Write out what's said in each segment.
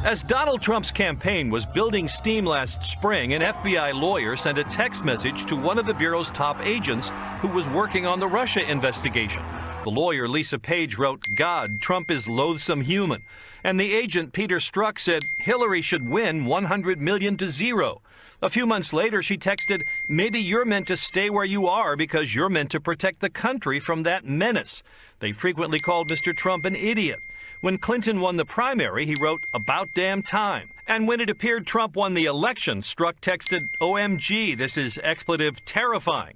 As Donald Trump's campaign was building steam last spring, an FBI lawyer sent a text message to one of the Bureau's top agents who was working on the Russia investigation. The lawyer, Lisa Page, wrote, "God, Trump is loathsome human." And the agent, Peter Strzok, said Hillary should win 100 million to 0. A few months later, she texted, "Maybe you're meant to stay where you are because you're meant to protect the country from that menace." They frequently called Mr. Trump an idiot. When Clinton won the primary, he wrote, "About damn time." And when it appeared Trump won the election, Strzok texted, "OMG, this is expletive terrifying."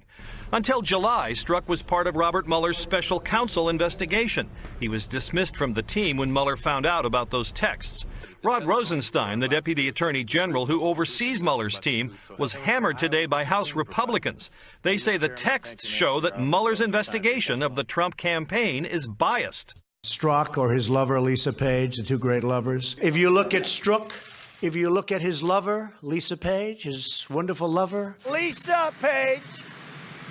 Until July, Strzok was part of Robert Mueller's special counsel investigation. He was dismissed from the team when Mueller found out about those texts. Rod Rosenstein, the Deputy Attorney General who oversees Mueller's team, was hammered today by House Republicans. They say the texts show that Mueller's investigation of the Trump campaign is biased. Strzok or his lover, Lisa Page, the two great lovers. If you look at Strzok, if you look at his lover, Lisa Page, his wonderful lover. Lisa Page,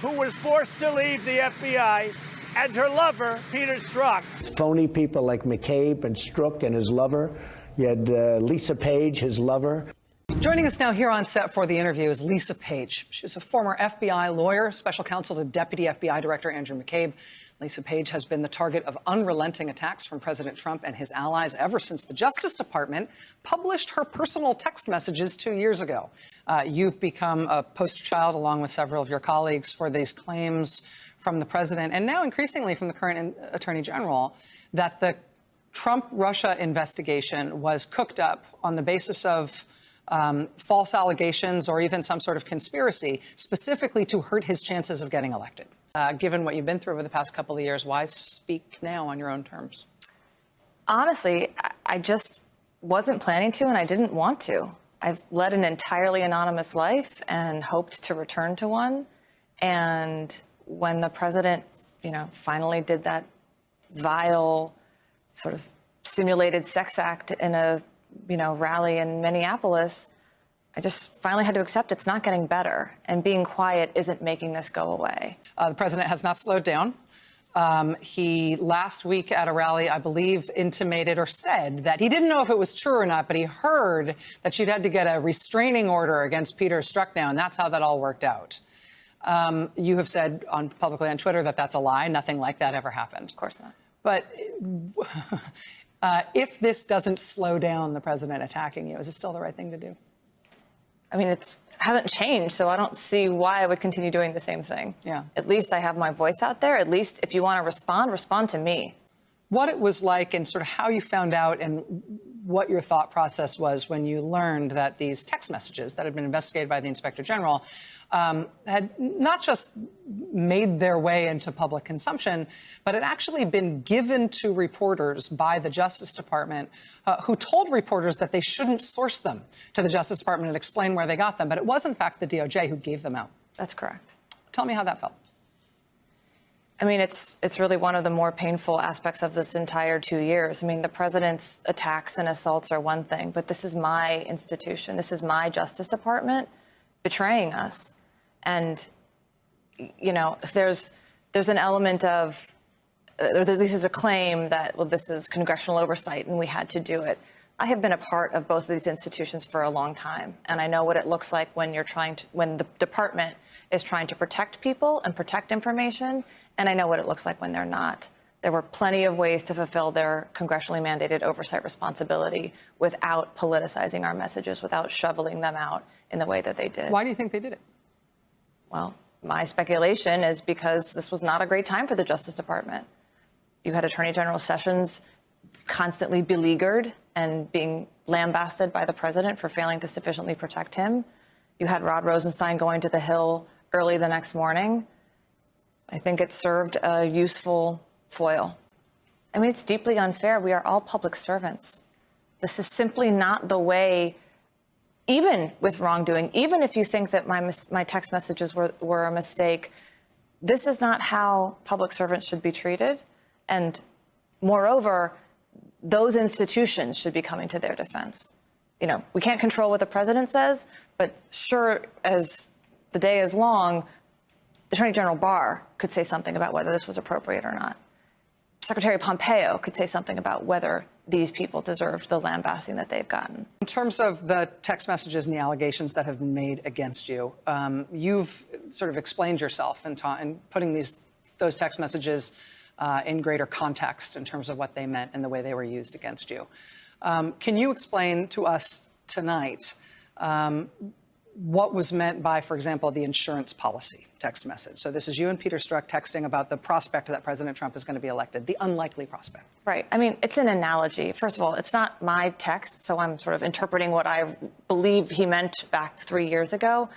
who was forced to leave the FBI, and her lover, Peter Strzok. Phony people like McCabe and Strzok and his lover. You had Lisa Page, his lover. Joining us now here on set for the interview is Lisa Page. She's a former FBI lawyer, special counsel to Deputy FBI Director Andrew McCabe. Lisa Page has been the target of unrelenting attacks from President Trump and his allies ever since the Justice Department published her personal text messages 2 years ago. You've become a poster child, along with several of your colleagues, for these claims from the president, and now increasingly from the current Attorney General, that the Trump-Russia investigation was cooked up on the basis of false allegations or even some sort of conspiracy, specifically to hurt his chances of getting elected. Given what you've been through over the past couple of years, why speak now on your own terms? Honestly, I just wasn't planning to, and I didn't want to. I've led an entirely anonymous life and hoped to return to one. And when the president, finally did that vile sort of simulated sex act in a, rally in Minneapolis, I just finally had to accept it's not getting better, and being quiet isn't making this go away. The president has not slowed down. He last week at a rally, I believe, intimated or said that he didn't know if it was true or not, but he heard that she'd had to get a restraining order against Peter Strzok now, and that's how that all worked out. You have said publicly on Twitter that that's a lie. Nothing like that ever happened. Of course not. But if this doesn't slow down the president attacking you, is it still the right thing to do? I mean, hasn't changed, so I don't see why I would continue doing the same thing. Yeah. At least I have my voice out there. At least if you want to respond to me. What it was like and sort of how you found out and what your thought process was when you learned that these text messages that had been investigated by the Inspector General had not just made their way into public consumption, but had actually been given to reporters by the Justice Department, who told reporters that they shouldn't source them to the Justice Department and explain where they got them. But it was, in fact, the DOJ who gave them out. That's correct. Tell me how that felt. I mean, it's really one of the more painful aspects of this entire 2 years. I mean, the president's attacks and assaults are one thing, but this is my institution. This is my Justice Department betraying us. And, there's an element of, this is a claim that, well, this is congressional oversight and we had to do it. I have been a part of both of these institutions for a long time, and I know what it looks like when when the department is trying to protect people and protect information, and I know what it looks like when they're not. There were plenty of ways to fulfill their congressionally mandated oversight responsibility without politicizing our messages, without shoveling them out in the way that they did. Why do you think they did it? Well, my speculation is because this was not a great time for the Justice Department. You had Attorney General Sessions constantly beleaguered and being lambasted by the president for failing to sufficiently protect him. You had Rod Rosenstein going to the Hill early the next morning. I think it served a useful foil. I mean, it's deeply unfair. We are all public servants. This is simply not the way, even with wrongdoing, even if you think that my text messages were a mistake, this is not how public servants should be treated. And moreover, those institutions should be coming to their defense. We can't control what the president says, but sure as the day is long, Attorney General Barr could say something about whether this was appropriate or not. Secretary Pompeo could say something about whether these people deserved the lambasting that they've gotten. In terms of the text messages and the allegations that have been made against you, you've sort of explained yourself in putting those text messages in greater context in terms of what they meant and the way they were used against you. Can you explain to us tonight what was meant by, for example, the insurance policy text message? So this is you and Peter Strzok texting about the prospect that President Trump is going to be elected, the unlikely prospect. Right. I mean, it's an analogy. First of all, it's not my text, so I'm sort of interpreting what I believe he meant back 3 years ago.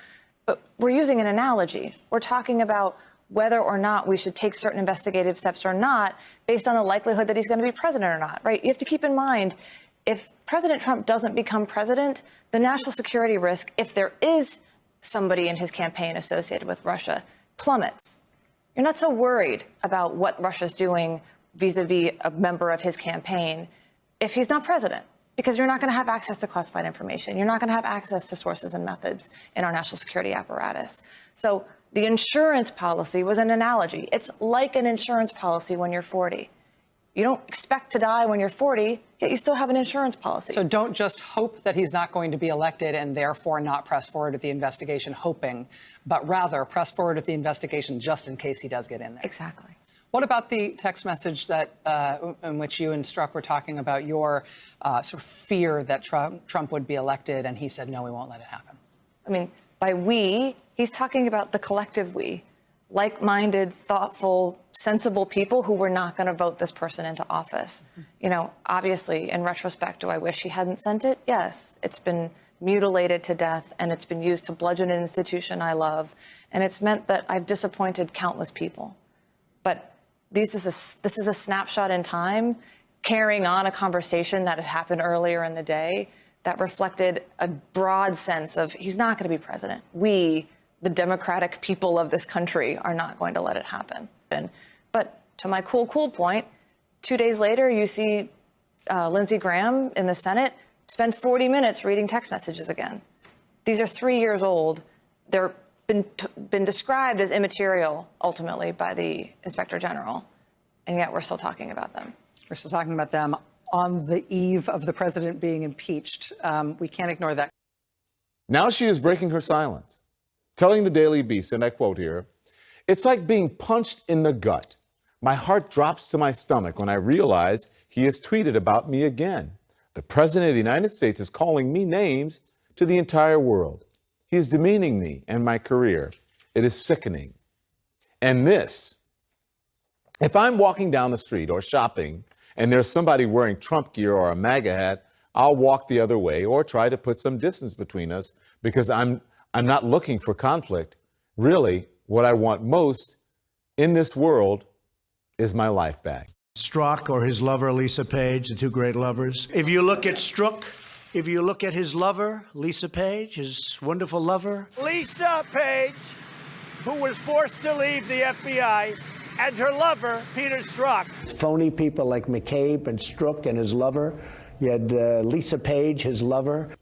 But we're using an analogy. We're talking about whether or not we should take certain investigative steps or not based on the likelihood that he's going to be president or not, right? You have to keep in mind, if President Trump doesn't become president, the national security risk, if there is somebody in his campaign associated with Russia, plummets. You're not so worried about what Russia's doing vis-a-vis a member of his campaign if he's not president, because you're not going to have access to classified information. You're not going to have access to sources and methods in our national security apparatus. So the insurance policy was an analogy. It's like an insurance policy when you're 40. You don't expect to die when you're 40, yet you still have an insurance policy. So don't just hope that he's not going to be elected and therefore not press forward with the investigation hoping, but rather press forward with the investigation just in case he does get in there. Exactly. What about the text message that in which you and Strzok were talking about your sort of fear that Trump would be elected, and he said, no, we won't let it happen? I mean, by we, he's talking about the collective we. Like-minded, thoughtful, sensible people who were not going to vote this person into office. You know, obviously, in retrospect, do I wish he hadn't sent it? Yes. It's been mutilated to death, and it's been used to bludgeon an institution I love, and it's meant that I've disappointed countless people. But this is a snapshot in time, carrying on a conversation that had happened earlier in the day that reflected a broad sense of he's not going to be president. We, the democratic people of this country, are not going to let it happen. But to my cool point, 2 days later, you see Lindsey Graham in the Senate spend 40 minutes reading text messages again. These are 3 years old. They're been described as immaterial, ultimately, by the Inspector General, and yet we're still talking about them. We're still talking about them on the eve of the president being impeached. We can't ignore that. Now she is breaking her silence, telling the Daily Beast, and I quote here, "It's like being punched in the gut. My heart drops to my stomach when I realize he has tweeted about me again. The President of the United States is calling me names to the entire world. He is demeaning me and my career. It is sickening. And this, if I'm walking down the street or shopping and there's somebody wearing Trump gear or a MAGA hat, I'll walk the other way or try to put some distance between us because I'm not looking for conflict. Really, what I want most in this world is my life back." Strzok or his lover, Lisa Page, the two great lovers. If you look at Strzok, if you look at his lover, Lisa Page, his wonderful lover. Lisa Page, who was forced to leave the FBI, and her lover, Peter Strzok. Phony people like McCabe and Strzok and his lover. You had Lisa Page, his lover.